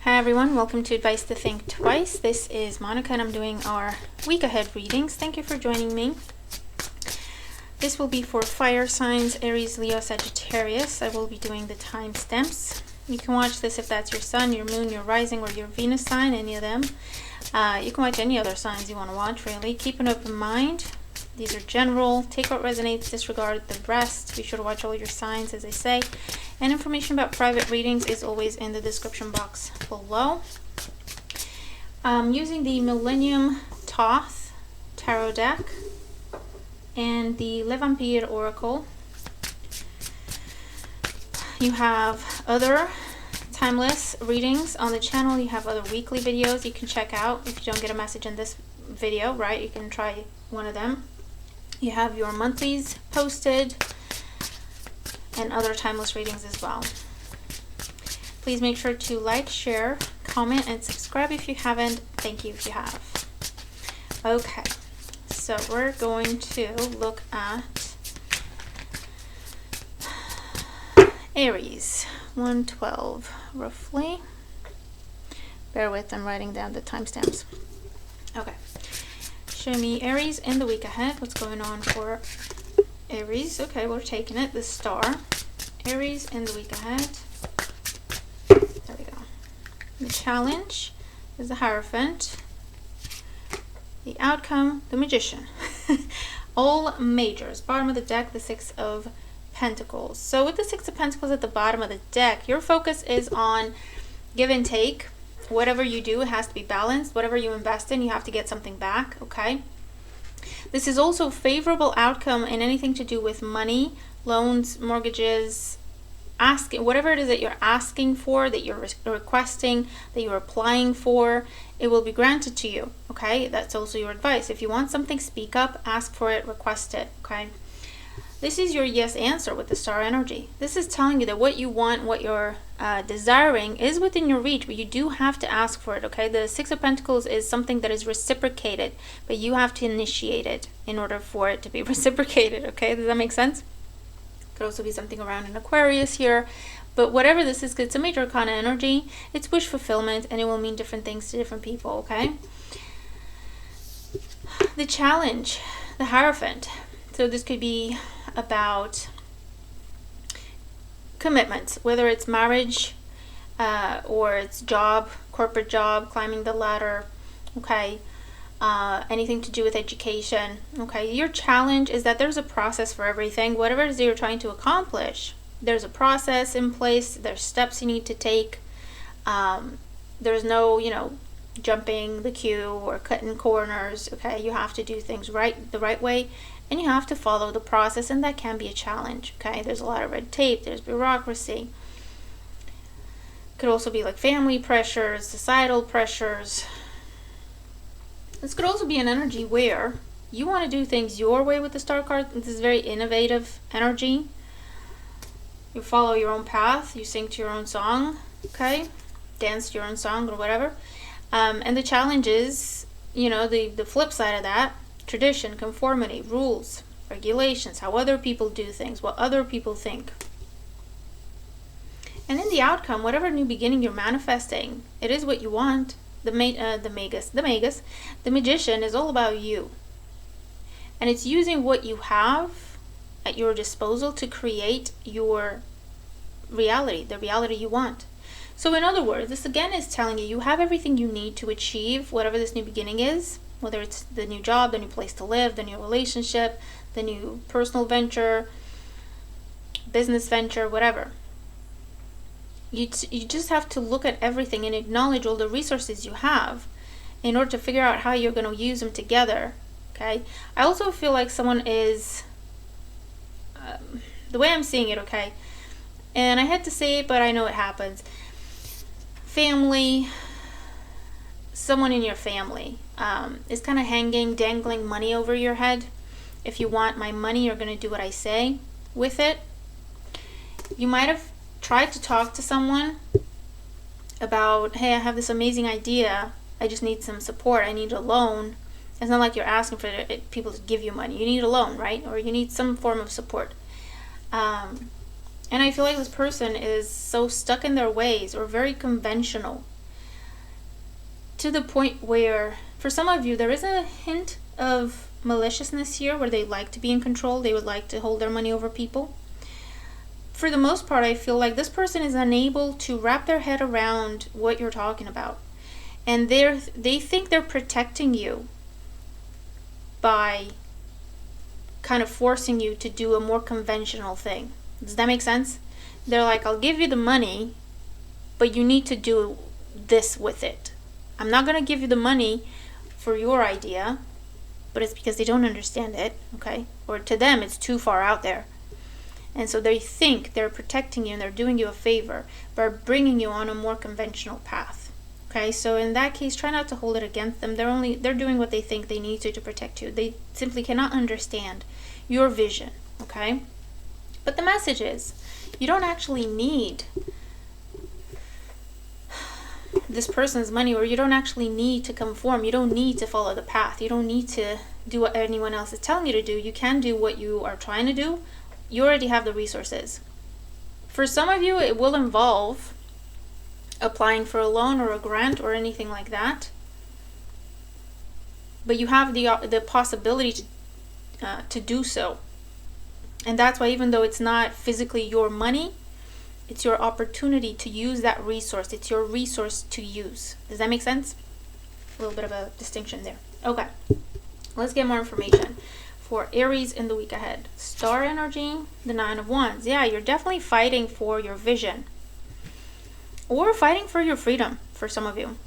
Hi everyone, welcome to Advice to Think Twice. This is Monica and I'm doing our week ahead readings. Thank you for joining me. This will be for fire signs, Aries, Leo, Sagittarius. I will be doing the timestamps. You can watch this if that's your sun, your moon, your rising, or your Venus sign, any of them. You can watch any other signs you want to watch, really. Keep an open mind. These are general. Take what resonates, disregard the rest. Be sure to watch all your signs, as I say. And information about private readings is always in the description box below. I'm using the Millennium Thoth Tarot deck and the Le Vampire Oracle. You have other timeless readings on the channel. You have other weekly videos you can check out. If you don't get a message in this video, right, you can try one of them. You have your monthlies posted and other timeless readings as well. Please make sure to like, share, comment, and subscribe if you haven't. Thank you if you have. Okay, so we're going to look at Aries, 112 roughly. Bear with, I'm writing down the timestamps. Okay, show me Aries in the week ahead. What's going on for Aries? Okay, we're taking it. The star. Aries in the week ahead. There we go. The challenge is the Hierophant. The outcome, the Magician. All majors. Bottom of the deck, the Six of Pentacles. So with the Six of Pentacles at the bottom of the deck, your focus is on give and take. Whatever you do, it has to be balanced. Whatever you invest in, you have to get something back, okay? This is also favorable outcome in anything to do with money, loans, mortgages, asking, whatever it is that you're asking for, that you're requesting, that you're applying for, it will be granted to you, okay? That's also your advice. If you want something, speak up, ask for it, request it, okay? This is your yes answer with the star energy. This is telling you that what you want, what you're desiring is within your reach, but you do have to ask for it, okay? The Six of Pentacles is something that is reciprocated, but you have to initiate it in order for it to be reciprocated, okay? Does that make sense? Could also be something around an Aquarius here, but whatever this is, it's a major arcana energy. It's wish fulfillment, and it will mean different things to different people, okay? The challenge, the Hierophant. So this could be about commitments, whether it's marriage or it's job, corporate job, climbing the ladder, okay? Anything to do with education, okay? Your challenge is that there's a process for everything. Whatever it is that you're trying to accomplish, there's a process in place. There's steps you need to take. There's no, jumping the queue or cutting corners, okay? You have to do things the right way, and you have to follow the process, and that can be a challenge, okay? There's a lot of red tape, there's bureaucracy. Could also be like family pressures, societal pressures. This could also be an energy where you want to do things your way with the star card. This is very innovative energy. You follow your own path, you sing to your own song, okay? Dance to your own song or whatever. And the challenge is, the flip side of that, tradition, conformity, rules, regulations, how other people do things, what other people think. And in the outcome, whatever new beginning you're manifesting, it is what you want. The Magician is all about you. And it's using what you have at your disposal to create your reality, the reality you want. So in other words, this again is telling you have everything you need to achieve whatever this new beginning is, whether it's the new job, the new place to live, the new relationship, the new personal venture, business venture, whatever. You just have to look at everything and acknowledge all the resources you have in order to figure out how you're going to use them together, okay? I also feel like someone is, the way I'm seeing it, okay, and I had to say it, but I know it happens. Family, someone in your family is kind of dangling money over your head. If you want my money, you're going to do what I say with it. You might have tried to talk to someone about, hey, I have this amazing idea. I just need some support. I need a loan. It's not like you're asking for people to give you money. You need a loan, right? Or you need some form of support. And I feel like this person is so stuck in their ways or very conventional. to the point where, for some of you, there is a hint of maliciousness here, where they like to be in control. They would like to hold their money over people. For the most part, I feel like this person is unable to wrap their head around what you're talking about. And they think they're protecting you by kind of forcing you to do a more conventional thing. Does that make sense? They're like, I'll give you the money, but you need to do this with it. I'm not going to give you the money for your idea, but it's because they don't understand it, okay? Or to them, it's too far out there. And so they think they're protecting you and they're doing you a favor by bringing you on a more conventional path. Okay, so in that case, try not to hold it against them. They're doing what they think they need to protect you. They simply cannot understand your vision, okay? But the message is, you don't actually need this person's money, or you don't actually need to conform. You don't need to follow the path. You don't need to do what anyone else is telling you to do. You can do what you are trying to do. You already have the resources. For some of you, it will involve applying for a loan or a grant or anything like that. But you have the possibility to do so. And that's why, even though it's not physically your money, it's your opportunity to use that resource. It's your resource to use. Does that make sense? A little bit of a distinction there. Okay, let's get more information for Aries in the week ahead. Star energy, the Nine of Wands. Yeah, you're definitely fighting for your vision, or fighting for your freedom for some of you.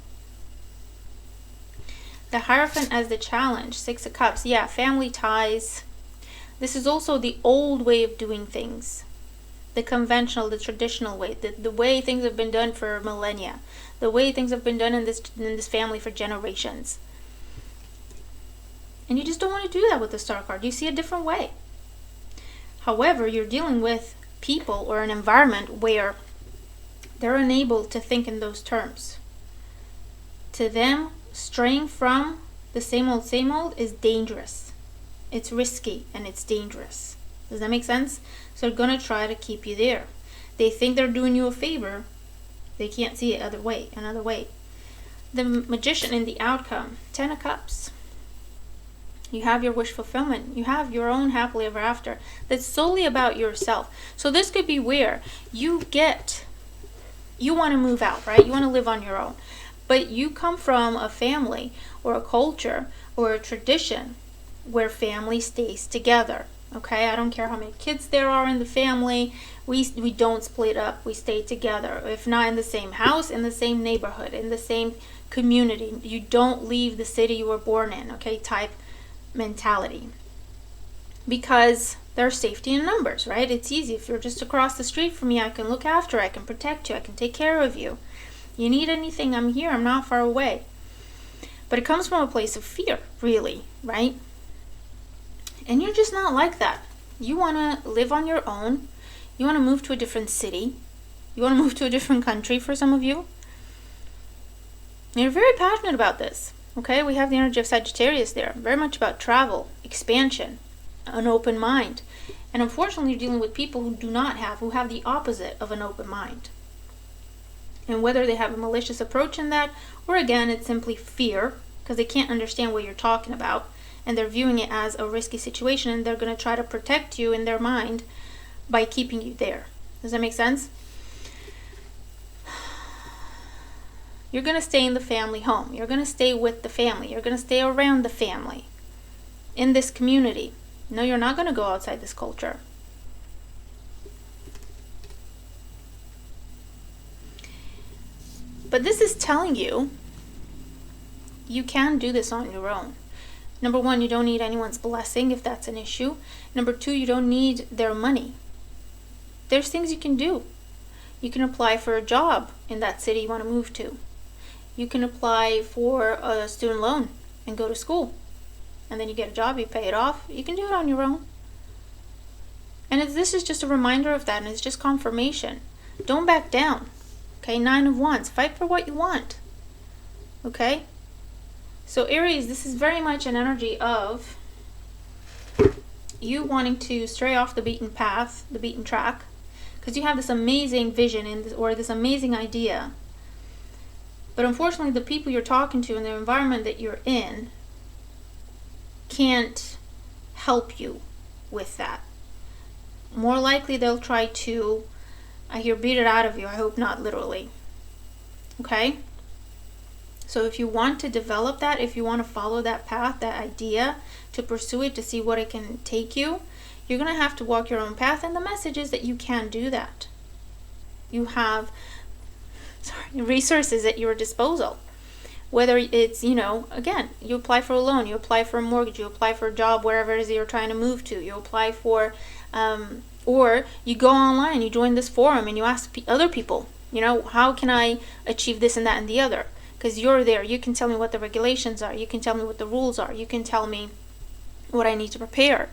The Hierophant as the challenge, Six of Cups. Yeah, family ties. This is also the old way of doing things. The conventional, the traditional way. The way things have been done for millennia. The way things have been done in this family for generations. And you just don't want to do that with the Star card. You see a different way. However, you're dealing with people or an environment where they're unable to think in those terms. To them, straying from the same old is dangerous. It's risky and it's dangerous. Does that make sense? So they're going to try to keep you there. They think they're doing you a favor. They can't see it another way. The Magician in the outcome, Ten of Cups. You have your wish fulfillment. You have your own happily ever after. That's solely about yourself. So this could be where you want to move out, right? You want to live on your own. But you come from a family or a culture or a tradition where family stays together. Okay? I don't care how many kids there are in the family. We don't split up. We stay together. If not in the same house, in the same neighborhood, in the same community. You don't leave the city you were born in, okay? Type mentality. Because there's safety in numbers, right? It's easy. If you're just across the street from me, I can look after, I can protect you, I can take care of you. You need anything, I'm here, I'm not far away. But it comes from a place of fear, really, right? And you're just not like that. You want to live on your own. You want to move to a different city. You want to move to a different country for some of you. And you're very passionate about this. Okay, we have the energy of Sagittarius there. Very much about travel, expansion, an open mind. And unfortunately, you're dealing with people who have the opposite of an open mind. And whether they have a malicious approach in that, or again, it's simply fear, because they can't understand what you're talking about, and they're viewing it as a risky situation, and they're going to try to protect you in their mind by keeping you there. Does that make sense? You're going to stay in the family home. You're going to stay with the family. You're going to stay around the family in this community. No, you're not going to go outside this culture. But this is telling you you can do this on your own. Number one, you don't need anyone's blessing if that's an issue. Number two, you don't need their money. There's things you can do. You can apply for a job in that city you want to move to. You can apply for a student loan and go to school. And then you get a job, you pay it off. You can do it on your own. And this is just a reminder of that, and it's just confirmation. Don't back down. Okay, Nine of Wands. Fight for what you want. Okay? So Aries, this is very much an energy of you wanting to stray off the beaten path, the beaten track, because you have this amazing vision or this amazing idea But unfortunately, the people you're talking to and the environment that you're in can't help you with that. More likely, they'll try to, I hear, beat it out of you. I hope not literally. Okay? So if you want to develop that, if you want to follow that path, that idea, to pursue it, to see what it can take you, you're going to have to walk your own path. And the message is that you can do that. You have resources at your disposal. Whether it's, again, you apply for a loan, you apply for a mortgage, you apply for a job, wherever it is that you're trying to move to, you apply for, or you go online, you join this forum and you ask other people, how can I achieve this and that and the other? Because you're there, you can tell me what the regulations are, you can tell me what the rules are, you can tell me what I need to prepare.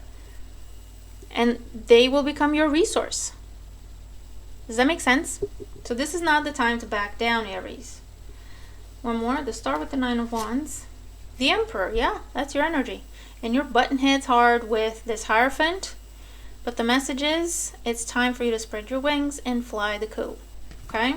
And they will become your resource. Does that make sense? So this is not the time to back down, Aries. One more, the star with the 9 of Wands. The Emperor, yeah, that's your energy. And you're button heads hard with this Hierophant. But the message is, it's time for you to spread your wings and fly the coop. Okay?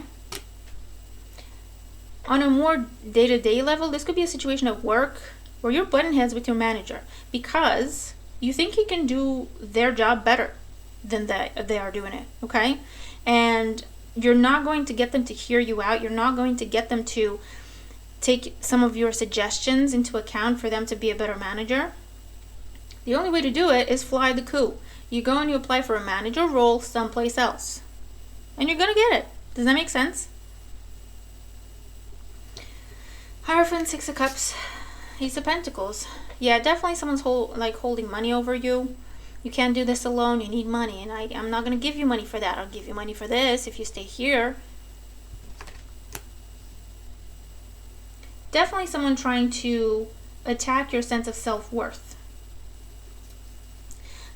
On a more day-to-day level, this could be a situation at work where you're button heads with your manager because you think he can do their job better than they are doing it. Okay? And you're not going to get them to hear you out. You're not going to get them to take some of your suggestions into account for them to be a better manager. The only way to do it is fly the coop. You go and you apply for a manager role someplace else. And you're going to get it. Does that make sense? Hierophant, 6 of Cups, Ace of Pentacles. Yeah, definitely someone's holding money over you. You can't do this alone. You need money. And I'm not going to give you money for that. I'll give you money for this if you stay here. Definitely someone trying to attack your sense of self-worth.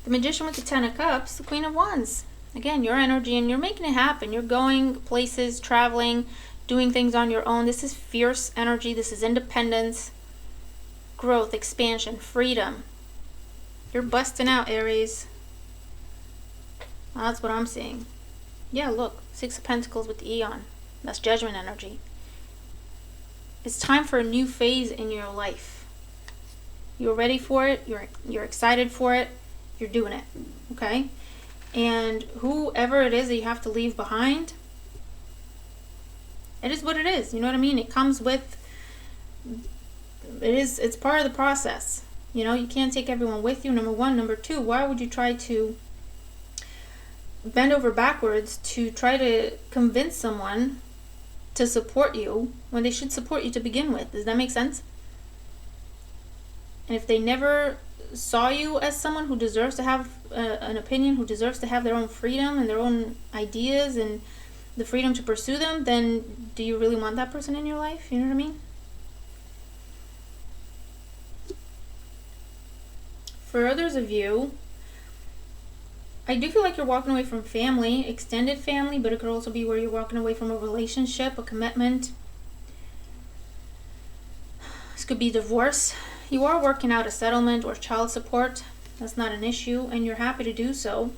The Magician with the 10 of Cups, the Queen of Wands. Again, your energy, and you're making it happen. You're going places, traveling, doing things on your own. This is fierce energy. This is independence, growth, expansion, freedom. You're busting out, Aries. Well, that's what I'm seeing. Yeah, look, 6 of Pentacles with the Eon. That's judgment energy. It's time for a new phase in your life. You're ready for it. You're excited for it. You're doing it. Okay? And whoever it is that you have to leave behind, it is what it is. You know what I mean? It comes with, it's part of the process. You can't take everyone with you, number one. Number two, why would you try to bend over backwards to try to convince someone to support you when they should support you to begin with? Does that make sense? And if they never saw you as someone who deserves to have an opinion, who deserves to have their own freedom and their own ideas and the freedom to pursue them, then do you really want that person in your life? You know what I mean? For others of you, I do feel like you're walking away from family, extended family, but it could also be where you're walking away from a relationship, a commitment. This could be divorce. You are working out a settlement or child support. That's not an issue, and you're happy to do so.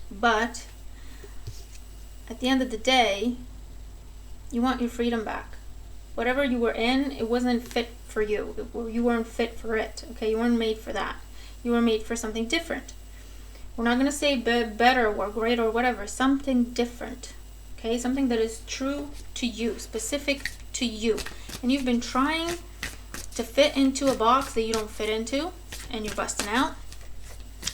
But at the end of the day, you want your freedom back. Whatever you were in, it wasn't fit for you. You weren't fit for it. Okay, you weren't made for that. You were made for something different. We're not going to say better or great or whatever. Something different. Okay, something that is true to you, specific to you. And you've been trying to fit into a box that you don't fit into, and you're busting out.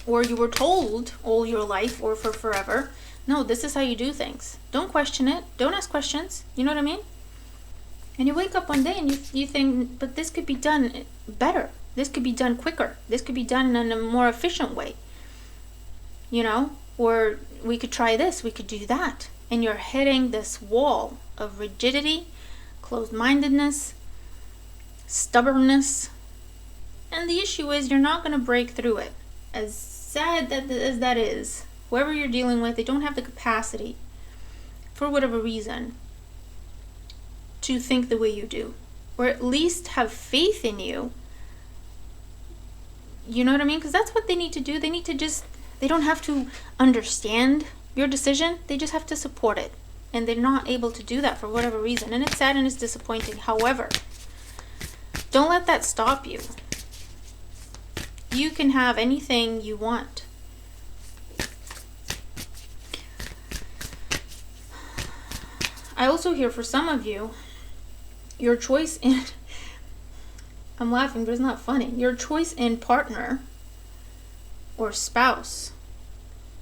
Or you were told all your life or for forever, no, this is how you do things. Don't question it. Don't ask questions. You know what I mean? And you wake up one day and you think, but this could be done better. This could be done quicker. This could be done in a more efficient way. Or we could try this. We could do that. And you're hitting this wall of rigidity, closed-mindedness, stubbornness. And the issue is you're not going to break through it. As sad as that is, whoever you're dealing with, they don't have the capacity, for whatever reason, to think the way you do. Or at least have faith in you. You know what I mean? Because that's what they need to do. They don't have to understand your decision. They just have to support it. and they're not able to do that for whatever reason, and it's sad and it's disappointing. However, don't let that stop you. You can have anything you want. I also hear for some of you, your choice in, I'm laughing, but it's not funny. Your choice in partner or spouse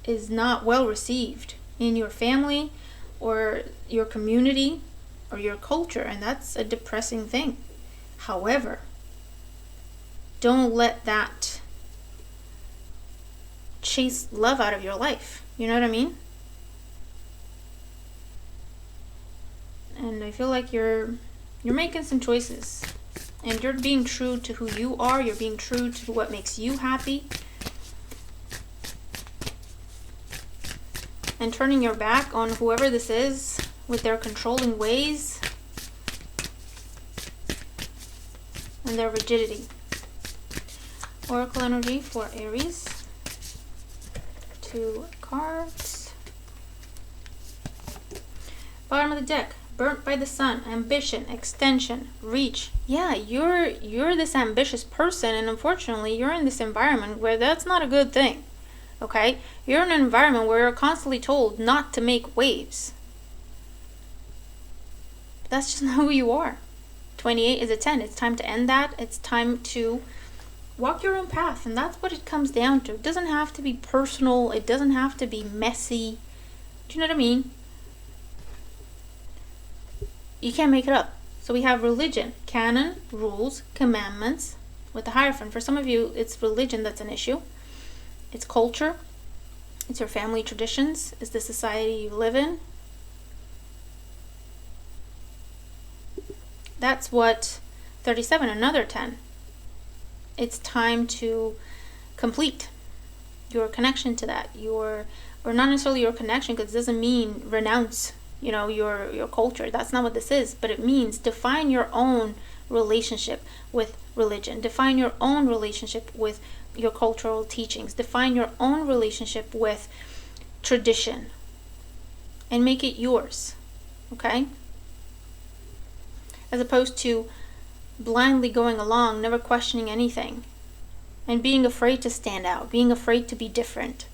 is not well received in your family or your community or your culture, and that's a depressing thing. However, don't let that chase love out of your life. You know what I mean? And I feel like you're making some choices, and you're being true to who you are. You're being true to what makes you happy, and turning your back on whoever this is with their controlling ways and their rigidity. Oracle energy for Aries. 2 cards. Bottom of the deck. Burnt by the sun, ambition, extension, reach. Yeah, you're this ambitious person, and unfortunately you're in this environment where that's not a good thing. Okay? You're in an environment where you're constantly told not to make waves. But that's just not who you are. 28 is a 10. It's time to end that. It's time to walk your own path, and that's what it comes down to. It doesn't have to be personal. It doesn't have to be messy. Do you know what I mean? You can't make it up. So we have religion, canon, rules, commandments, with the Hierophant. For some of you, it's religion that's an issue. It's culture. It's your family traditions. It's the society you live in. That's what 37, another 10. It's time to complete your connection to that. Or not necessarily your connection, because it doesn't mean renounce your culture. That's not what this is, but it means define your own relationship with religion, define your own relationship with your cultural teachings, define your own relationship with tradition, and make it yours. Okay? As opposed to blindly going along, never questioning anything, and being afraid to stand out, being afraid to be different.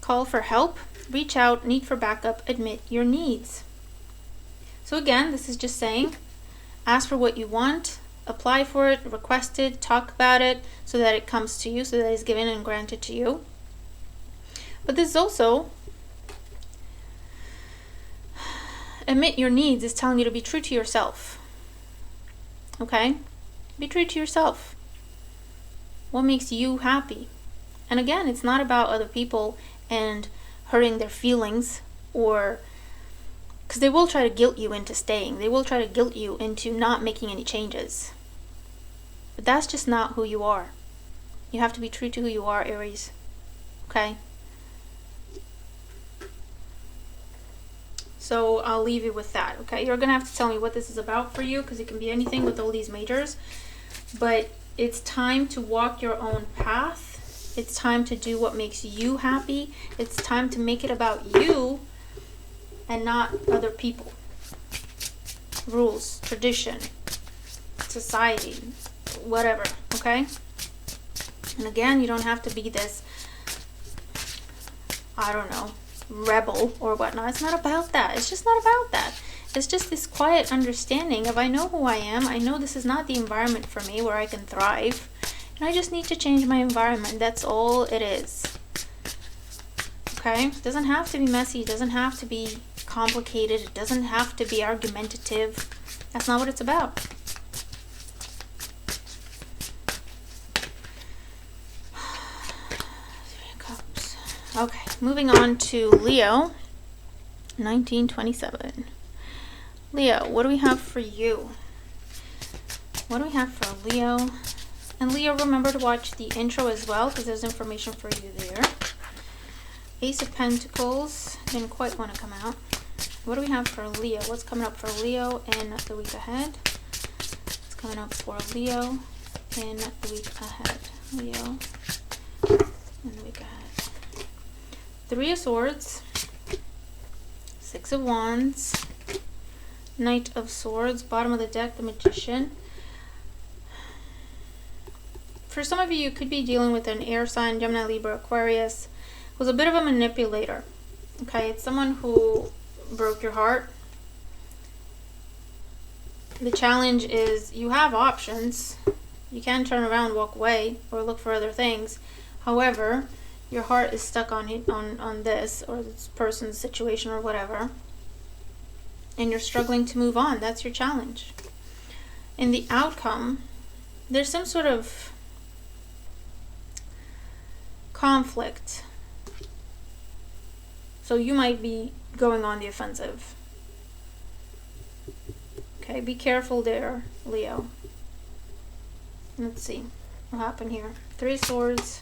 Call for help. Reach out, need for backup, admit your needs. So again, this is just saying, ask for what you want, apply for it, request it, talk about it, so that it comes to you, so that it's given and granted to you. But this is also, admit your needs is telling you to be true to yourself. Okay? Be true to yourself. What makes you happy? And again, it's not about other people and hurting their feelings, or because they will try to guilt you into staying. They will try to guilt you into not making any changes. But that's just not who you are. You have to be true to who you are, Aries. Okay? So I'll leave you with that, okay? You're going to have to tell me what this is about for you, because it can be anything with all these majors. But it's time to walk your own path. It's time to do what makes you happy. It's time to make it about you and not other people. Rules, tradition, society, whatever, okay? And again, you don't have to be this, I don't know, rebel or whatnot. It's not about that. It's just not about that. It's just this quiet understanding of, I know who I am. I know this is not the environment for me where I can thrive. And I just need to change my environment. That's all it is. Okay? It doesn't have to be messy. It doesn't have to be complicated. It doesn't have to be argumentative. That's not what it's about. Three of Cups. Okay, moving on to Leo, 1927. Leo, what do we have for you? What do we have for Leo? And Leo, remember to watch the intro as well, because there's information for you there. Ace of Pentacles, didn't quite want to come out. What do we have for Leo? What's coming up for Leo in the week ahead? What's coming up for Leo in the week ahead? Leo in the week ahead. 3 of Swords, Six of Wands, Knight of Swords, bottom of the deck, the Magician. For some of you, you could be dealing with an air sign, Gemini, Libra, Aquarius, who's a bit of a manipulator. Okay, it's someone who broke your heart. The challenge is you have options. You can turn around, walk away, or look for other things. However, your heart is stuck on this or this person's situation or whatever, and you're struggling to move on. That's your challenge. In the outcome, there's some sort of conflict. So you might be going on the offensive. Okay, be careful there, Leo. Let's see what happened here. Three of Swords,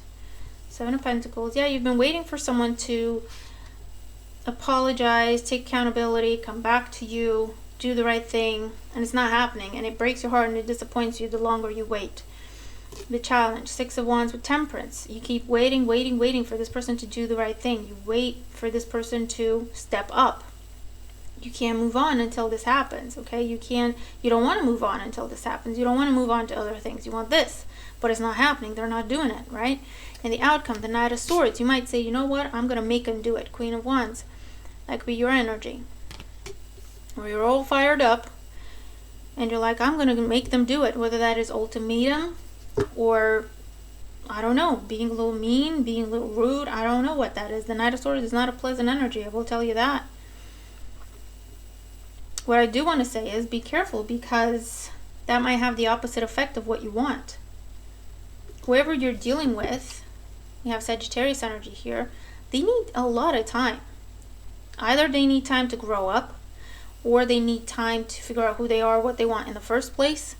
Seven of Pentacles. Yeah, you've been waiting for someone to apologize, take accountability, come back to you, do the right thing, and it's not happening, and it breaks your heart and it disappoints you the longer you wait. The challenge, Six of Wands with Temperance. You keep waiting for this person to do the right thing. You wait for this person to step up. You can't move on until this happens, okay? You don't want to move on until this happens. You don't want to move on to other things. You want this, but it's not happening. They're not doing it, right? And the outcome, the Knight of Swords. You might say, you know what? I'm going to make them do it. Queen of Wands. That could be your energy. Or you're all fired up, and you're like, I'm going to make them do it. Whether that is ultimatum, or, I don't know, being a little mean, being a little rude. I don't know what that is. The Knight of Swords is not a pleasant energy. I will tell you that. What I do want to say is be careful, because that might have the opposite effect of what you want. Whoever you're dealing with, you have Sagittarius energy here, they need a lot of time. Either they need time to grow up, or they need time to figure out who they are, what they want in the first place.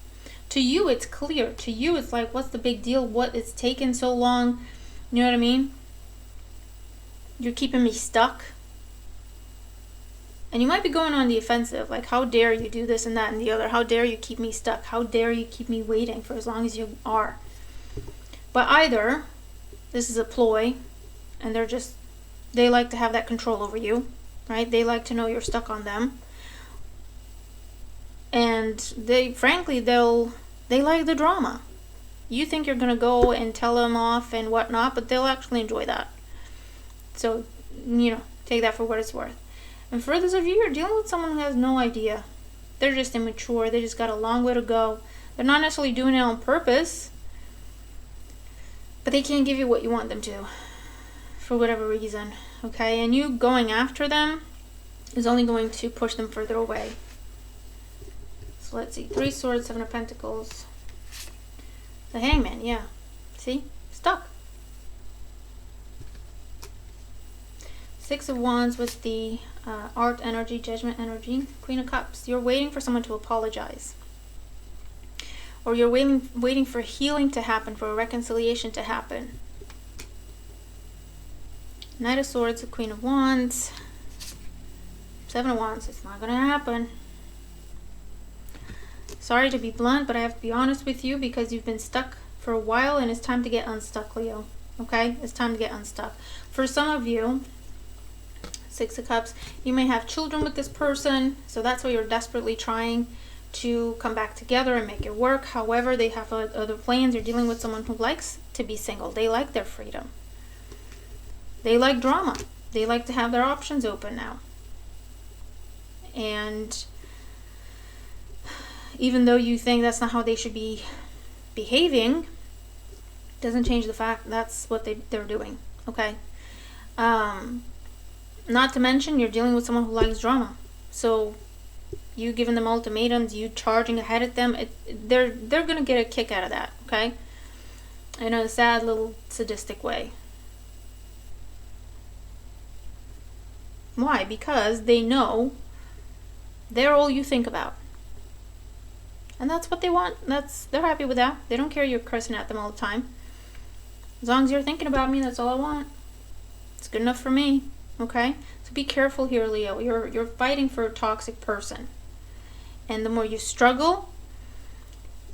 To you, it's clear. To you, it's like, what's the big deal? What is taking so long? You know what I mean? You're keeping me stuck. And you might be going on the offensive, like, how dare you do this and that and the other? How dare you keep me stuck? How dare you keep me waiting for as long as you are? But either this is a ploy, and they like to have that control over you, right? They like to know you're stuck on them. And they like the drama. You think you're going to go and tell them off and whatnot, but they'll actually enjoy that. So, take that for what it's worth. And for others of you, you're dealing with someone who has no idea. They're just immature. They just got a long way to go. They're not necessarily doing it on purpose, but they can't give you what you want them to, for whatever reason, okay? And you going after them is only going to push them further away. So let's see. Three Swords, Seven of Pentacles. The Hangman, yeah. See? Stuck. Six of Wands with the art energy, judgment energy. Queen of Cups. You're waiting for someone to apologize. Or you're waiting for healing to happen, for a reconciliation to happen. Knight of Swords, the Queen of Wands. Seven of Wands. It's not going to happen. Sorry to be blunt, but I have to be honest with you, because you've been stuck for a while, and it's time to get unstuck, Leo. Okay? It's time to get unstuck. For some of you, Six of Cups, you may have children with this person, so that's why you're desperately trying to come back together and make it work. However, they have other plans. You're dealing with someone who likes to be single. They like their freedom. They like drama. They like to have their options open now. And even though you think that's not how they should be behaving, doesn't change the fact that's what they're doing. Okay? Not to mention, you're dealing with someone who likes drama. So you giving them ultimatums, you charging ahead at them, they're going to get a kick out of that, okay? In a sad little sadistic way. Why? Because they know they're all you think about. And that's what they want. They're happy with that. They don't care you're cursing at them all the time. As long as you're thinking about me, that's all I want. It's good enough for me. Okay? So be careful here, Leo. You're fighting for a toxic person. And the more you struggle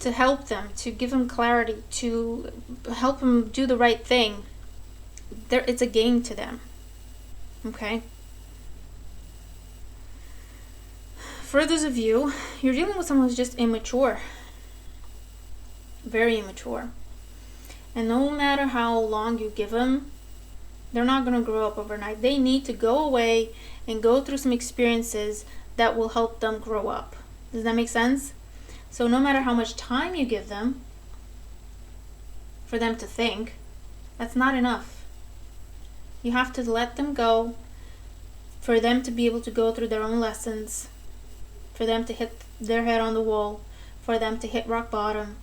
to help them, to give them clarity, to help them do the right thing, it's a gain to them. Okay? for those of you, you're dealing with someone who's just immature. Very immature. And no matter how long you give them, they're not going to grow up overnight. They need to go away and go through some experiences that will help them grow up. Does that make sense? So no matter how much time you give them for them to think, that's not enough. You have to let them go for them to be able to go through their own lessons, for them to hit their head on the wall, for them to hit rock bottom,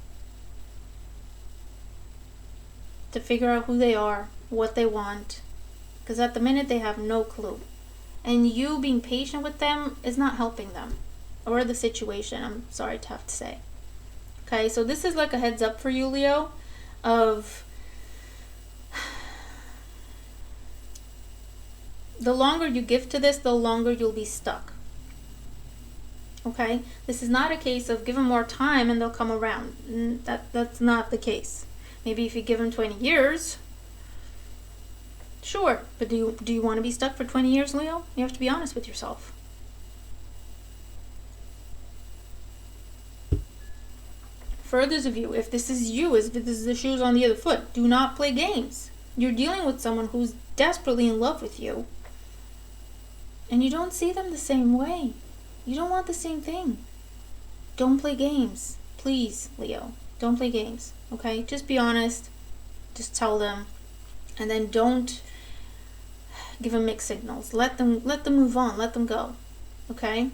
to figure out who they are, what they want. Because at the minute they have no clue. And you being patient with them is not helping them. Or the situation, I'm sorry to have to say. Okay, so this is like a heads up for you, Leo, of the longer you give to this, the longer you'll be stuck. Okay, this is not a case of give them more time and they'll come around. That's not the case. Maybe if you give them 20 years, sure. But do you want to be stuck for 20 years, Leo? You have to be honest with yourself. For those of you, if this is you, if this is the shoes on the other foot, do not play games. You're dealing with someone who's desperately in love with you, and you don't see them the same way. You don't want the same thing. Don't play games. Please, Leo. Don't play games. Okay? Just be honest. Just tell them. And then don't give them mixed signals. Let them move on. Let them go. Okay?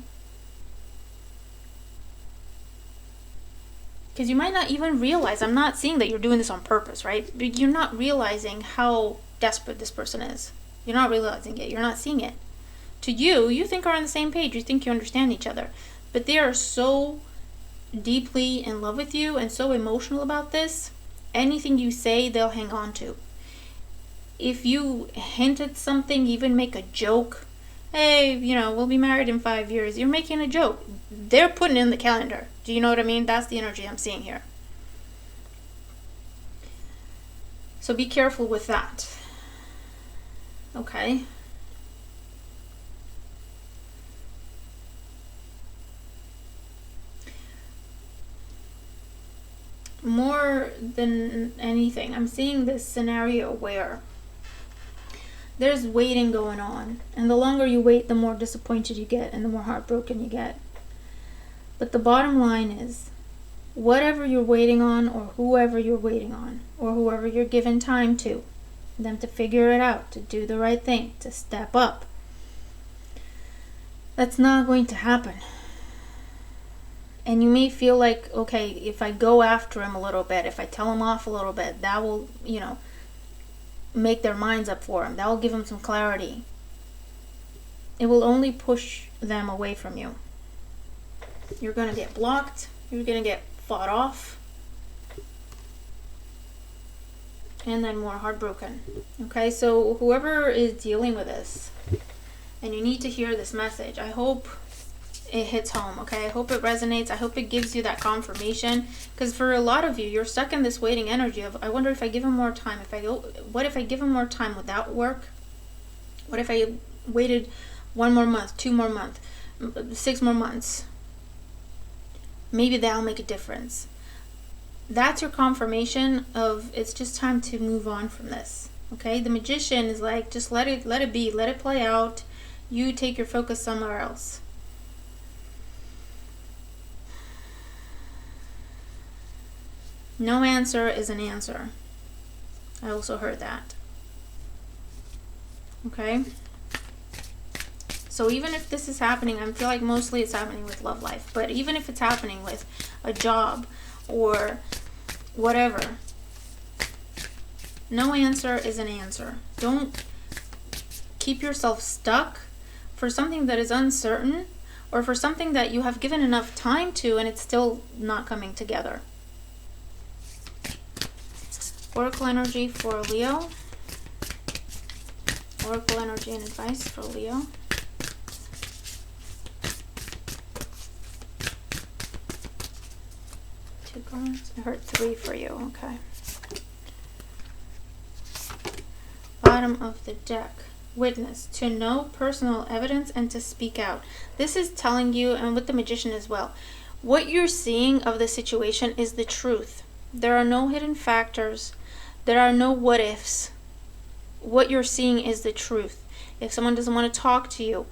Because you might not even realize, I'm not seeing that you're doing this on purpose, right? But you're not realizing how desperate this person is. You're not realizing it. You're not seeing it. To you, you think are on the same page. You think you understand each other. But they are so deeply in love with you and so emotional about this. Anything you say, they'll hang on to. If you hint at something, even make a joke, hey, we'll be married in 5 years. You're making a joke. They're putting it in the calendar. Do you know what I mean? That's the energy I'm seeing here. So be careful with that. Okay? More than anything, I'm seeing this scenario where there's waiting going on. And the longer you wait, the more disappointed you get and the more heartbroken you get. But the bottom line is, whatever you're waiting on, or whoever you're waiting on, or whoever you're giving time to, them to figure it out, to do the right thing, to step up, that's not going to happen. And you may feel like, okay, if I go after him a little bit, if I tell him off a little bit, that will, make their minds up for him. That will give them some clarity. It will only push them away from you. You're going to get blocked. You're going to get fought off. And then more heartbroken. Okay, so whoever is dealing with this, and you need to hear this message, I hope it hits home, okay? I hope it resonates. I hope it gives you that confirmation. Because for a lot of you, you're stuck in this waiting energy of, I wonder if I give him more time. What if I give him more time? Would that work? What if I waited 1 more month, 2 more months, 6 more months? Maybe that'll make a difference. That's your confirmation of it's just time to move on from this. Okay? The Magician is like, just let it be, let it play out. You take your focus somewhere else. No answer is an answer. I also heard that. Okay? So even if this is happening, I feel like mostly it's happening with love life. But even if it's happening with a job or whatever, no answer is an answer. Don't keep yourself stuck for something that is uncertain, or for something that you have given enough time to and it's still not coming together. Oracle energy for Leo. Oracle energy and advice for Leo. Two cards. I heard 3 for you. Okay. Bottom of the deck. witness, to know personal evidence, and to speak out. This is telling you, and with the Magician as well, what you're seeing of the situation is the truth. There are no hidden factors. There are no what ifs. What you're seeing is the truth. If someone doesn't want to talk to you,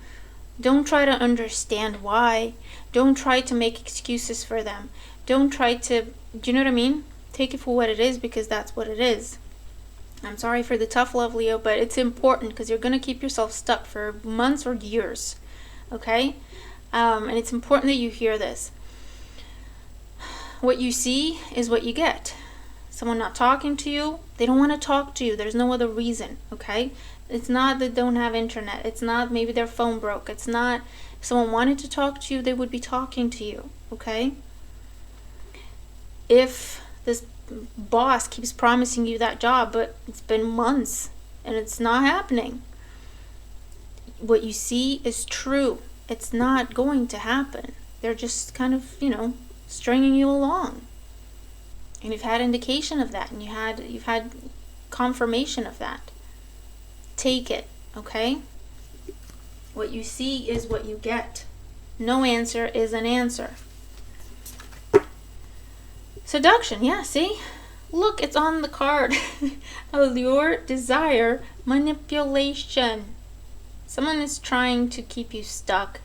don't try to understand why. Don't try to make excuses for them. Don't try to, do you know what I mean? Take it for what it is, because that's what it is. I'm sorry for the tough love, Leo, but it's important because you're going to keep yourself stuck for months or years. Okay? And it's important that you hear this. What you see is what you get. Someone not talking to you, they don't want to talk to you. There's no other reason, okay? It's not that they don't have internet. It's not maybe their phone broke. It's not if someone wanted to talk to you, they would be talking to you, okay? If this boss keeps promising you that job, but it's been months and it's not happening, what you see is true. It's not going to happen. They're just kind of, stringing you along. And you've had indication of that, and you've had confirmation of that. Take it, okay? What you see is what you get. No answer is an answer. Seduction, yeah, see? Look, it's on the card. Allure, desire, manipulation. Someone is trying to keep you stuck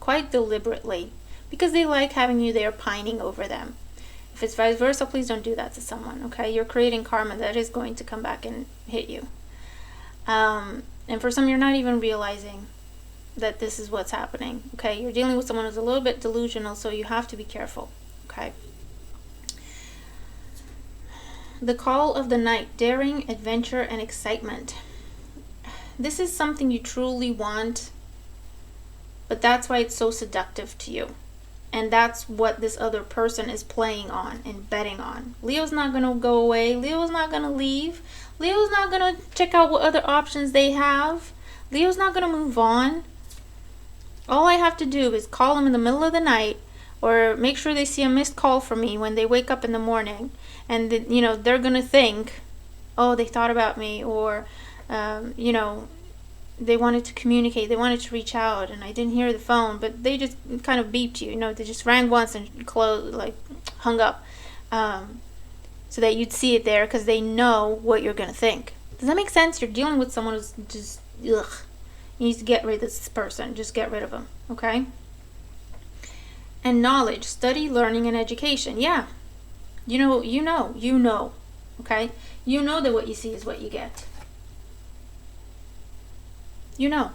quite deliberately because they like having you there pining over them. If it's vice versa, please don't do that to someone, okay? You're creating karma that is going to come back and hit you. And for some, you're not even realizing that this is what's happening, okay? You're dealing with someone who's a little bit delusional, so you have to be careful, okay? The call of the night, daring, adventure, and excitement. This is something you truly want, but that's why it's so seductive to you. And that's what this other person is playing on and betting on. Leo's not going to go away. Leo's not going to leave. Leo's not going to check out what other options they have. Leo's not going to move on. All I have to do is call them in the middle of the night, or make sure they see a missed call from me when they wake up in the morning. And, they're going to think, oh, they thought about me, or, they wanted to communicate, they wanted to reach out, and I didn't hear the phone, but they just kind of beeped you, they just rang once and hung up, so that you'd see it there, because they know what you're going to think. Does that make sense? You're dealing with someone who's just, ugh. You need to get rid of this person. Just get rid of them, okay? And knowledge, study, learning, and education. Yeah. You know, okay? You know that what you see is what you get. You know.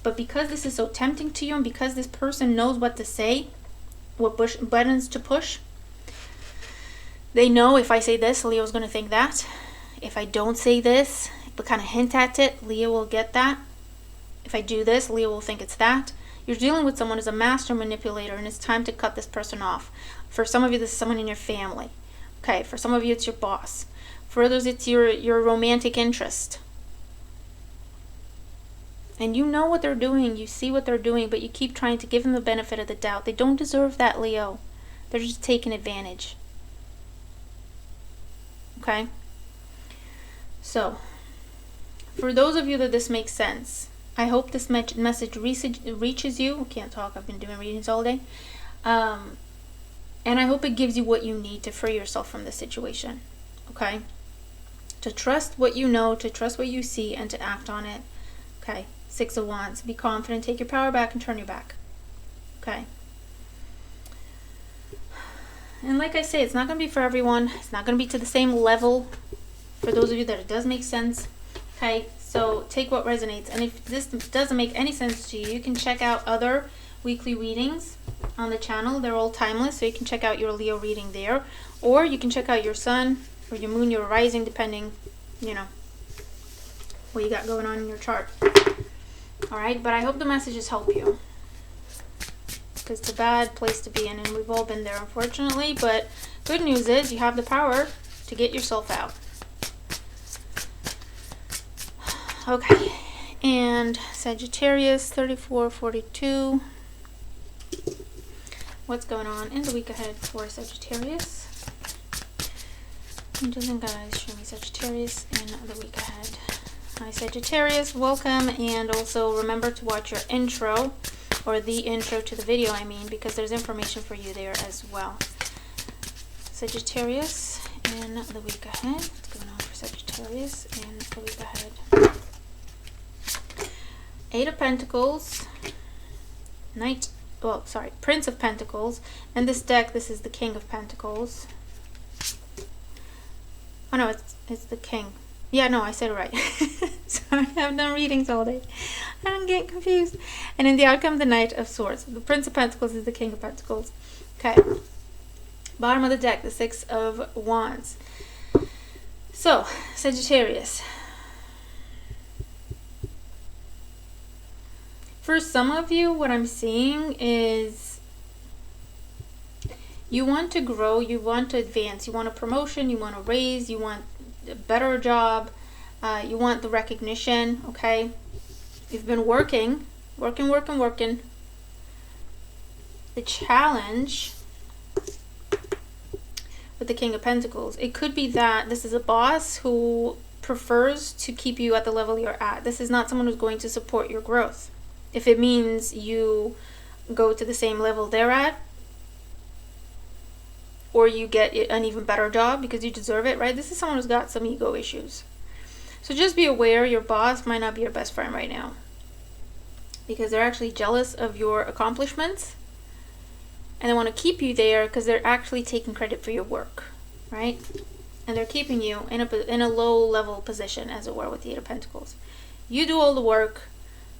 But because this is so tempting to you, and because this person knows what to say, what buttons to push, they know if I say this, Leo's going to think that. If I don't say this, but kind of hint at it, Leo will get that. If I do this, Leo will think it's that. You're dealing with someone who's a master manipulator, and it's time to cut this person off. For some of you, this is someone in your family. Okay, for some of you, it's your boss. For others, it's your romantic interest. And you know what they're doing, you see what they're doing, but you keep trying to give them the benefit of the doubt. They don't deserve that, Leo. They're just taking advantage. Okay? So, for those of you that this makes sense, I hope this message reaches you. I can't talk, I've been doing readings all day. And I hope it gives you what you need to free yourself from this situation. Okay? To trust what you know, to trust what you see, and to act on it. Okay? 6 of Wands. Be confident, take your power back, and turn your back. Okay? And like I say, it's not going to be for everyone. It's not going to be to the same level for those of you that it does make sense. Okay? So take what resonates. And if this doesn't make any sense to you, you can check out other weekly readings on the channel. They're all timeless, so you can check out your Leo reading there. Or you can check out your sun or your moon, your rising, depending, what you got going on in your chart. Alright, but I hope the messages help you. Because it's a bad place to be in, and we've all been there, unfortunately. But good news is you have the power to get yourself out. Okay, and Sagittarius 3442. What's going on in the week ahead for Sagittarius? Angels and guides, show me Sagittarius in the week ahead. Hi Sagittarius, welcome, and also remember to watch your intro, or the intro to the video, I mean, because there's information for you there as well. Sagittarius in the week ahead. What's going on for Sagittarius in the week ahead? Eight of Pentacles, Prince of Pentacles, and this deck, this is the King of Pentacles. Oh no, it's the King. Yeah, no, I said it right. Sorry, I've done readings all day. I'm getting confused. And in the outcome, the Knight of Swords. The Prince of Pentacles is the King of Pentacles. Okay. Bottom of the deck, the Six of Wands. So, Sagittarius. For some of you, what I'm seeing is you want to grow, you want to advance, you want a promotion, you want a raise, you want a better job, you want the recognition, okay? You've been working. The challenge with the King of Pentacles, it could be that this is a boss who prefers to keep you at the level you're at. This is not someone who's going to support your growth. If it means you go to the same level they're at, or you get an even better job because you deserve it, right? This is someone who's got some ego issues. So just be aware your boss might not be your best friend right now, because they're actually jealous of your accomplishments and they want to keep you there because they're actually taking credit for your work, right? And they're keeping you in a low level position, as it were, with the Eight of Pentacles. You do all the work,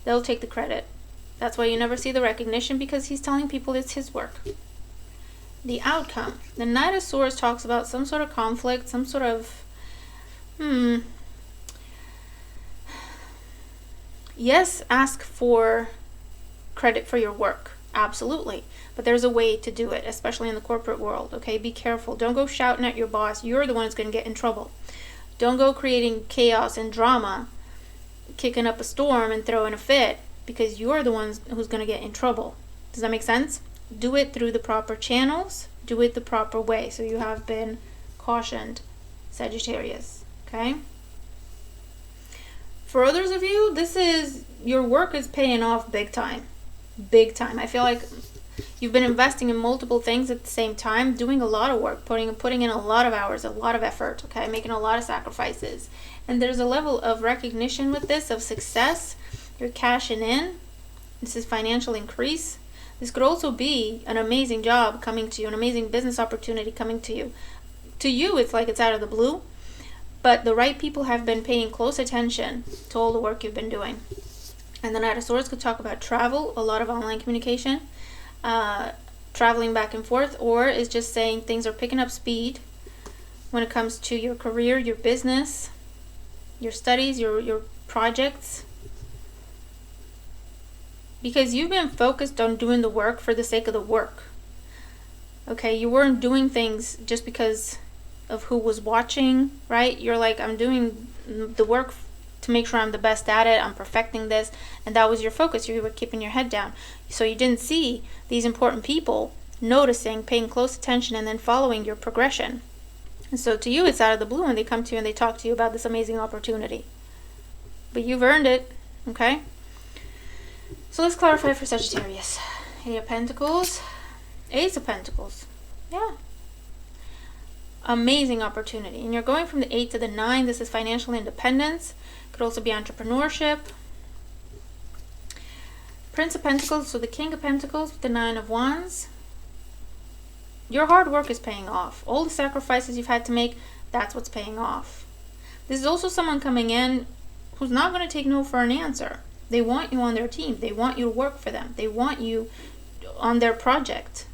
they'll take the credit. That's why you never see the recognition, because he's telling people it's his work. The outcome. The Knight of Swords talks about some sort of conflict, some sort of yes, ask for credit for your work, absolutely, but there's a way to do it, especially in the corporate world, okay? Be careful. Don't go shouting at your boss. You're the one who's going to get in trouble. Don't go creating chaos and drama, kicking up a storm and throwing a fit, because you're the ones who's going to get in trouble. Does that make sense? Do it through the proper channels. Do it the proper way. So you have been cautioned, Sagittarius. Okay? For others of you, this is, your work is paying off big time. Big time. I feel like you've been investing in multiple things at the same time, doing a lot of work, putting in a lot of hours, a lot of effort, okay? Making a lot of sacrifices. And there's a level of recognition with this, of success. You're cashing in. This is financial increase. This could also be an amazing job coming to you, an amazing business opportunity coming to you. To you, it's like it's out of the blue, but the right people have been paying close attention to all the work you've been doing. And the Knight of Swords could talk about travel, a lot of online communication, traveling back and forth, or is just saying things are picking up speed when it comes to your career, your business, your studies, your projects. Because you've been focused on doing the work for the sake of the work. Okay, you weren't doing things just because of who was watching, right? You're like, I'm doing the work to make sure I'm the best at it, I'm perfecting this, and that was your focus. You were keeping your head down. So you didn't see these important people noticing, paying close attention, and then following your progression. And so to you, it's out of the blue when they come to you and they talk to you about this amazing opportunity. But you've earned it, okay? So let's clarify for Sagittarius. Eight of Pentacles, Ace of Pentacles. Yeah. Amazing opportunity. And you're going from the 8 to the 9. This is financial independence. Could also be entrepreneurship. Prince of Pentacles, so the King of Pentacles with the 9 of Wands. Your hard work is paying off. All the sacrifices you've had to make, that's what's paying off. This is also someone coming in who's not going to take no for an answer. They want you on their team. They want you to work for them. They want you on their project.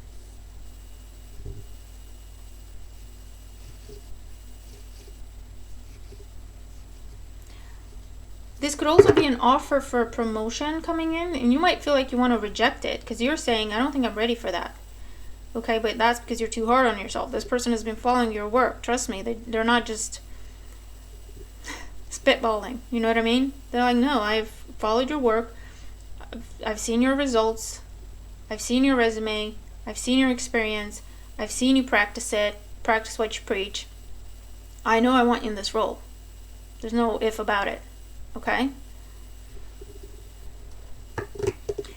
This could also be an offer for a promotion coming in, and you might feel like you want to reject it because you're saying, I don't think I'm ready for that. Okay, but that's because you're too hard on yourself. This person has been following your work. Trust me, they're not just spitballing. You know what I mean? They're like, no, I've followed your work. I've seen your results. I've seen your resume. I've seen your experience. I've seen you practice it. Practice what you preach. I know I want you in this role. There's no if about it. okay?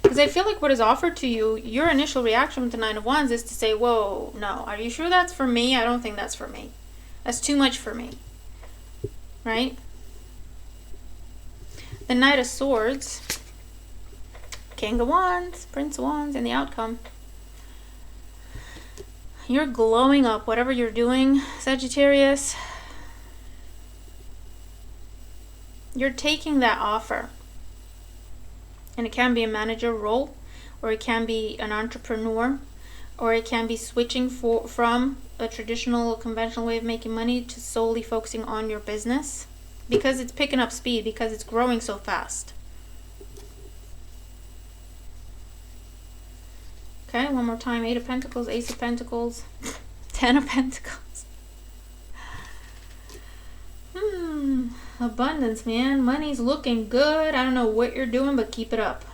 Because I feel like what is offered to you, your initial reaction with the Nine of Wands is to say, whoa, no, are you sure that's for me? I don't think that's for me. That's too much for me, right? The Knight of Swords, King of Wands, Prince of Wands, and the outcome. You're glowing up, whatever you're doing, Sagittarius. You're taking that offer. And it can be a manager role, or it can be an entrepreneur, or it can be switching from a traditional, conventional way of making money to solely focusing on your business, because it's picking up speed, because it's growing so fast. Okay, one more time. 8 of Pentacles, Ace of Pentacles, 10 of Pentacles. Abundance, man. Money's looking good. I don't know what you're doing, but keep it up.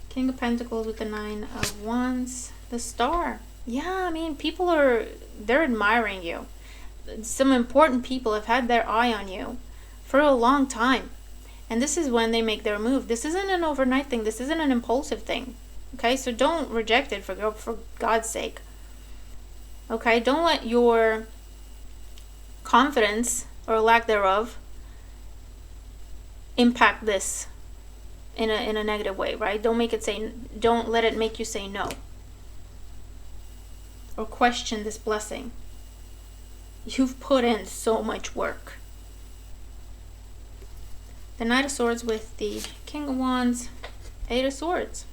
King of Pentacles with the 9 of Wands. The Star. Yeah, I mean, people they're admiring you. Some important people have had their eye on you for a long time. And this is when they make their move. This isn't an overnight thing. This isn't an impulsive thing. Okay, so don't reject it for God's sake. Okay, don't let your confidence or lack thereof impact this in a negative way, right? Don't let it make you say no or question this blessing. You've put in so much work. The Knight of Swords with the King of Wands, 8 of Swords.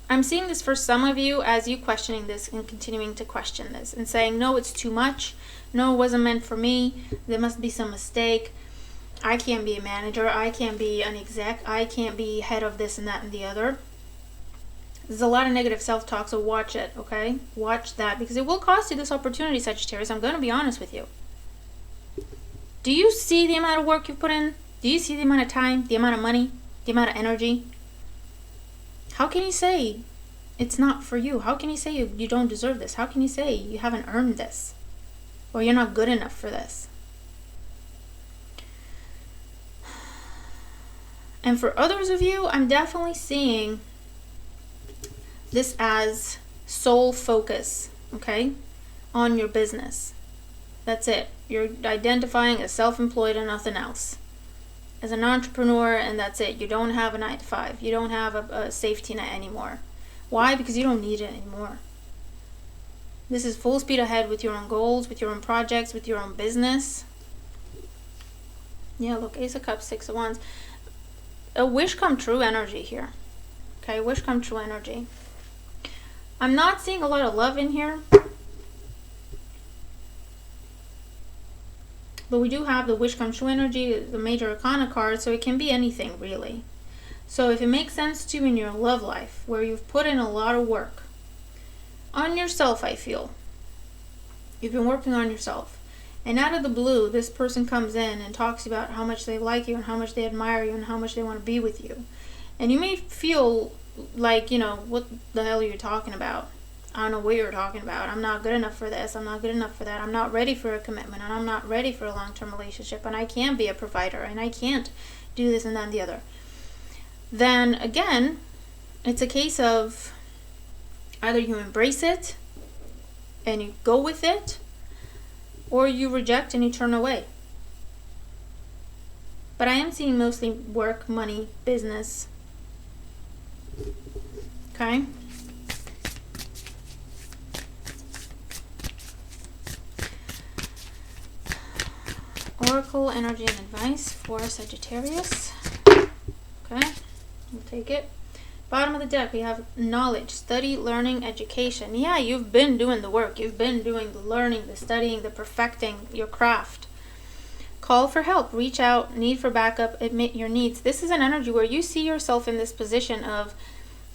I'm seeing this for some of you as you questioning this and continuing to question this and saying, no, it's too much. No, it wasn't meant for me. There must be some mistake. I can't be a manager. I can't be an exec. I can't be head of this and that and the other. There's a lot of negative self-talk, so watch it, okay? Watch that, because it will cost you this opportunity, Sagittarius. I'm going to be honest with you. Do you see the amount of work you've put in? Do you see the amount of time, the amount of money, the amount of energy? How can you say it's not for you? How can you say you don't deserve this? How can you say you haven't earned this? Or you're not good enough for this? And for others of you, I'm definitely seeing this as sole focus, okay, on your business. That's it. You're identifying as self-employed and nothing else. As an entrepreneur, and that's it. You don't have a 9 to 5. You don't have a safety net anymore. Why? Because you don't need it anymore. This is full speed ahead with your own goals, with your own projects, with your own business. Yeah, look, Ace of Cups, 6 of Wands. A wish come true energy here. Okay, wish come true energy. I'm not seeing a lot of love in here. But we do have the wish come true energy, the major arcana card, so it can be anything, really. So if it makes sense to you in your love life, where you've put in a lot of work on yourself, I feel. You've been working on yourself. And out of the blue, this person comes in and talks about how much they like you and how much they admire you and how much they want to be with you. And you may feel like, what the hell are you talking about? I don't know what you're talking about. I'm not good enough for this. I'm not good enough for that. I'm not ready for a commitment, and I'm not ready for a long-term relationship, and I can't be a provider, and I can't do this and that and the other. Then again, it's a case of either you embrace it and you go with it, or you reject and you turn away. But I am seeing mostly work, money, business. Okay? Oracle energy and advice for Sagittarius. Okay, we'll take it. Bottom of the deck, we have knowledge, study, learning, education. Yeah, you've been doing the work. You've been doing the learning, the studying, the perfecting your craft. Call for help, reach out, need for backup, admit your needs. This is an energy where you see yourself in this position of,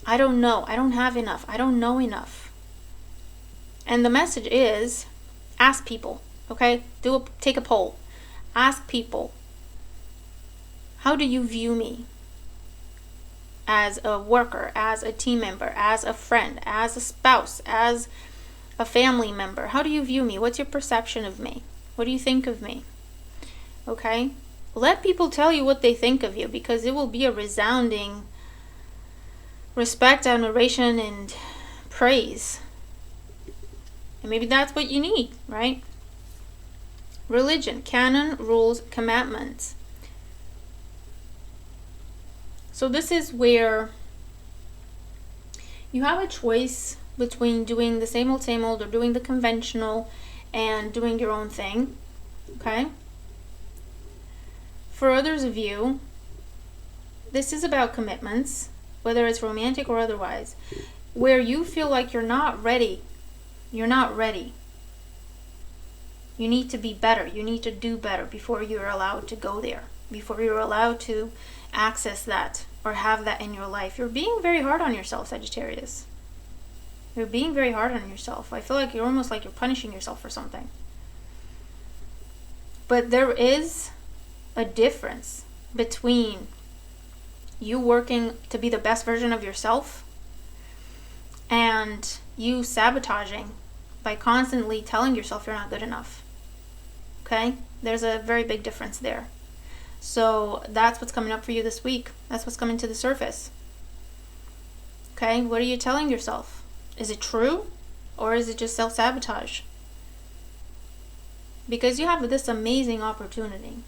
I don't know, I don't have enough, I don't know enough. And the message is, ask people, okay? Take a poll. Ask people, how do you view me? As a worker, as a team member, as a friend, as a spouse, as a family member. How do you view me? What's your perception of me? What do you think of me? Okay? Let people tell you what they think of you, because it will be a resounding respect, admiration, and praise. And maybe that's what you need, right? Religion, canon, rules, commandments. So this is where you have a choice between doing the same old, or doing the conventional and doing your own thing. Okay? For others of you, this is about commitments, whether it's romantic or otherwise, where you feel like you're not ready. You're not ready. You need to be better. You need to do better before you're allowed to go there, before you're allowed to access that or have that in your life. You're being very hard on yourself, Sagittarius. You're being very hard on yourself. I feel like you're almost like you're punishing yourself for something. But there is a difference between you working to be the best version of yourself and you sabotaging by constantly telling yourself you're not good enough. Okay? There's a very big difference there. So that's what's coming up for you this week. That's what's coming to the surface. Okay? What are you telling yourself? Is it true? Or is it just self-sabotage? Because you have this amazing opportunity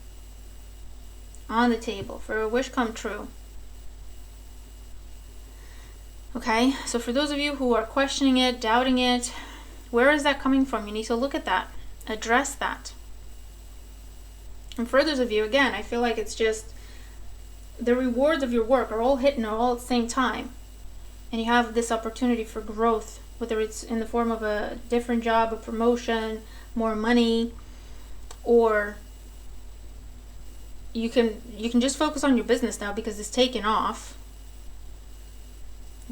on the table for a wish come true. Okay? So for those of you who are questioning it, doubting it, where is that coming from? You need to look at that. Address that. And for others of you, again, I feel like it's just the rewards of your work are all hitting all at the same time. And you have this opportunity for growth, whether it's in the form of a different job, a promotion, more money, or you can just focus on your business now because it's taken off.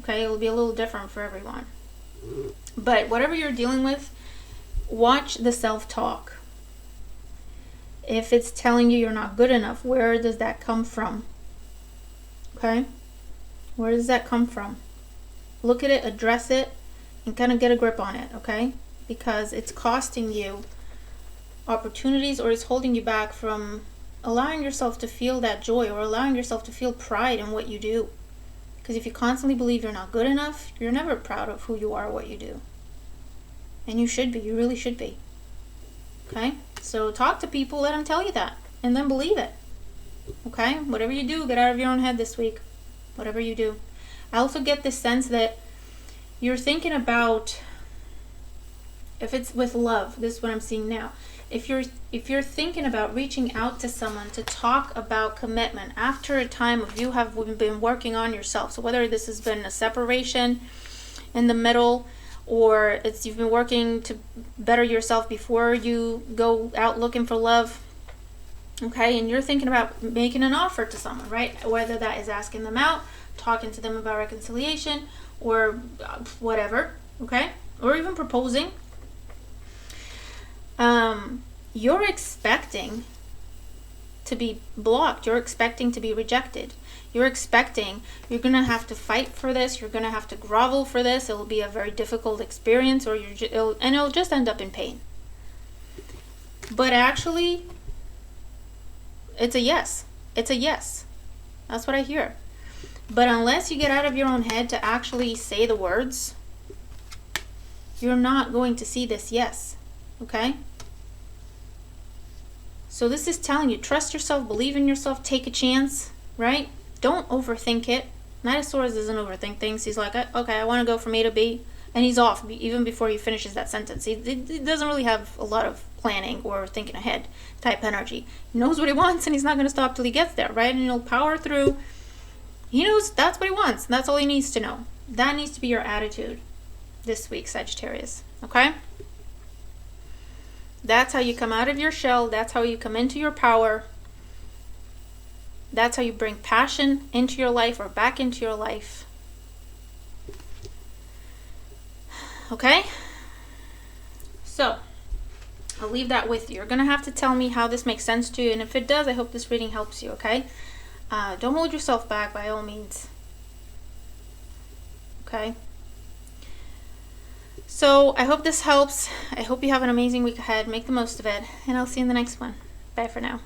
Okay, it'll be a little different for everyone. But whatever you're dealing with, watch the self-talk. If it's telling you you're not good enough, where does that come from? Okay? Where does that come from? Look at it, address it, and kind of get a grip on it, okay? Because it's costing you opportunities, or it's holding you back from allowing yourself to feel that joy, or allowing yourself to feel pride in what you do. Because if you constantly believe you're not good enough, you're never proud of who you are or what you do. And you should be. You really should be. Okay? So talk to people, let them tell you that, and then believe it. Okay? Whatever you do, get out of your own head this week. Whatever you do. I also get this sense that you're thinking about, if it's with love, this is what I'm seeing now. If you're thinking about reaching out to someone to talk about commitment after a time of you have been working on yourself, so whether this has been a separation in the middle, or it's you've been working to better yourself before you go out looking for love, okay, and you're thinking about making an offer to someone, right? Whether that is asking them out, talking to them about reconciliation, or whatever, okay, or even proposing. You're expecting to be blocked. You're expecting to be rejected. You're expecting you're going to have to fight for this. You're going to have to grovel for this. It'll be a very difficult experience, or it'll just end up in pain. But actually, it's a yes. It's a yes. That's what I hear. But unless you get out of your own head to actually say the words, you're not going to see this yes. Okay? So this is telling you, trust yourself, believe in yourself, take a chance, right? Don't overthink it. Knight of Swords doesn't overthink things. He's like, okay, I want to go from A to B. And he's off even before he finishes that sentence. He doesn't really have a lot of planning or thinking ahead type energy. He knows what he wants, and he's not going to stop till he gets there, right? And he'll power through. He knows that's what he wants. And that's all he needs to know. That needs to be your attitude this week, Sagittarius. Okay? That's how you come out of your shell. That's how you come into your power. That's how you bring passion into your life, or back into your life. Okay? So, I'll leave that with you. You're going to have to tell me how this makes sense to you. And if it does, I hope this reading helps you, okay? Don't hold yourself back by all means. Okay? So I hope this helps. I hope you have an amazing week ahead. Make the most of it, and I'll see you in the next one. Bye for now.